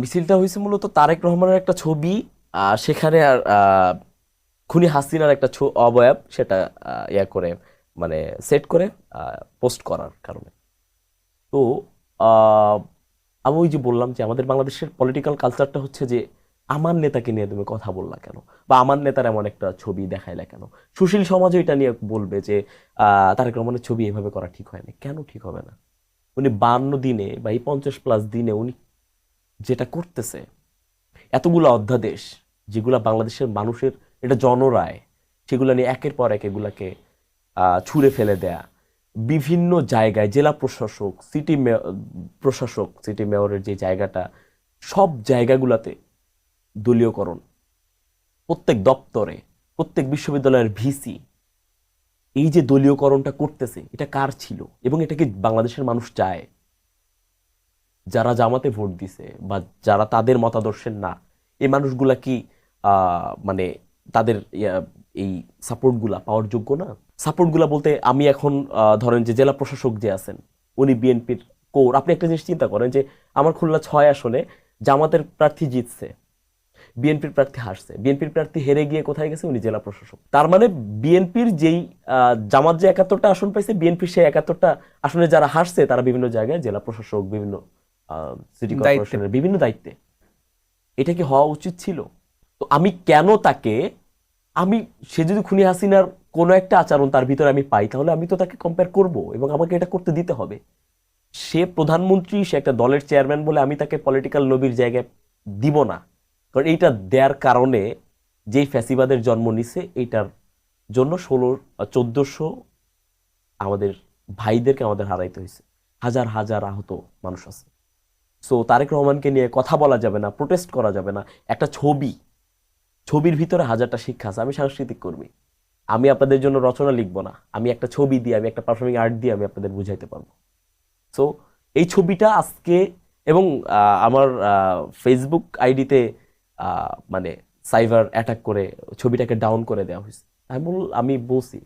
মিছিলটা হয়েছে মূলত তারেক রহমানের একটা ছবি, সেখানে আর খুনি হাসিনার একটা অবয়ব সেটা ইয়া করে, মানে সেট করে পোস্ট করার কারণে। তো আহ, আমি ওই যে বললাম যে আমাদের বাংলাদেশের পলিটিক্যাল কালচারটা হচ্ছে যে আমার নেতাকে নিয়ে তুমি কথা বললা কেন, বা আমার নেতার এমন একটা ছবি দেখাইলা কেন। সুশীল সমাজও এটা নিয়ে বলবে যে তারেক রহমানের ছবি এভাবে করা ঠিক হয় না। কেন ঠিক হবে না? উনি 52 দিনে বা এই 50+ দিনে উনি যেটা করতেছে, এতগুলো অধ্যাদেশ যেগুলা বাংলাদেশের মানুষের, এটা জনরায়, সেগুলো নিয়ে একের পর এক এগুলাকে ছুঁড়ে ফেলে দেয়া, বিভিন্ন জায়গায় জেলা প্রশাসক, প্রশাসক, সিটি মেয়রের যে জায়গাটা, সব জায়গাগুলোতে দলীয়করণ, প্রত্যেক দপ্তরে, প্রত্যেক বিশ্ববিদ্যালয়ের ভিসি, এই যে দলীয়করণটা করতেছে এটা কার ছিল? এবং এটা কি বাংলাদেশের মানুষ চায়? যারা জামাতে ভোট দিছে বা যারা তাদের মতাদর্শের না, এই মানুষগুলা কি মানে তাদের এই সাপোর্টগুলা পাওয়ার যোগ্য না? সাপোর্টগুলা বলতে আমি এখন ধরেন যে জেলা প্রশাসক যে আছেন, উনি বিএনপির কোর। আপনি একটা জিনিস চিন্তা করেন যে আমার খুলনা 6 আসনে জামাতের প্রার্থী জিতছে, বিএনপির প্রার্থী হারছে, বিএনপির প্রার্থী হেরে গিয়ে কোথায় গেছে? উনি জেলা প্রশাসক। তার মানে বিএনপির যেই জামাত যে 71টা আসন পাইছে, বিএনপির সেই 71টা আসনে যারা হারছে তারা বিভিন্ন জায়গায় জেলা প্রশাসক, বিভিন্ন সিটি দায়িত্বে। কর্পোরেশনের বিভিন্ন দায়িত্বে। এটা কি হওয়া উচিত ছিল? তো আমি কেন তাকে, আমি, সে যদি খুনি হাসিনার কোনো একটা আচরণ তার ভিতরে আমি পাই, তাহলে আমি তো তাকে কম্পেয়ার করব এবং আমাকে এটা করতে দিতে হবে। সে প্রধানমন্ত্রী, সে একটা দলের চেয়ারম্যান বলে আমি তাকে পলিটিক্যাল লবির জায়গায় দিব না। কারণ এইটা দেওয়ার কারণে যেই ফ্যাসিবাদের জন্ম নিছে, এইটার জন্য 1400 আমাদের ভাইদেরকে আমাদের হারাইতে হয়েছে, হাজার হাজার আহত মানুষ আছে। সো তারেক রহমানকে নিয়ে কথা বলা যাবে না, প্রোটেস্ট করা যাবে না। একটা ছবির ভিতরে হাজারটা শিক্ষা আছে। আমি সাংস্কৃতিক কর্মী, আমি আপনাদের জন্য রচনা লিখবো না, আমি একটা ছবি দিয়ে, আমি একটা পারফর্মিং আর্ট দিয়ে আমি আপনাদের বুঝাইতে পারবো। সো এই ছবিটা আজকে, এবং আমার ফেসবুক আইডিতে মানে সাইবার অ্যাটাক করে ছবিটাকে ডাউন করে দেওয়া হয়েছে। আমি বলছি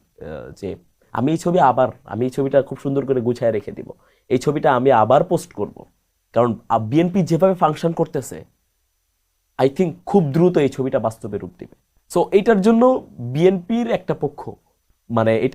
যে আমি এই ছবিটা খুব সুন্দর করে গুছায় রেখে দিব, এই ছবিটা আমি আবার পোস্ট করব। কারণ বিএনপি যেভাবে ফাংশন করতেছে, আই থিঙ্ক খুব দ্রুত এই ছবিটা বাস্তবে রূপ দিবে। সো এইটার জন্য বিএনপির একটা পক্ষ, মানে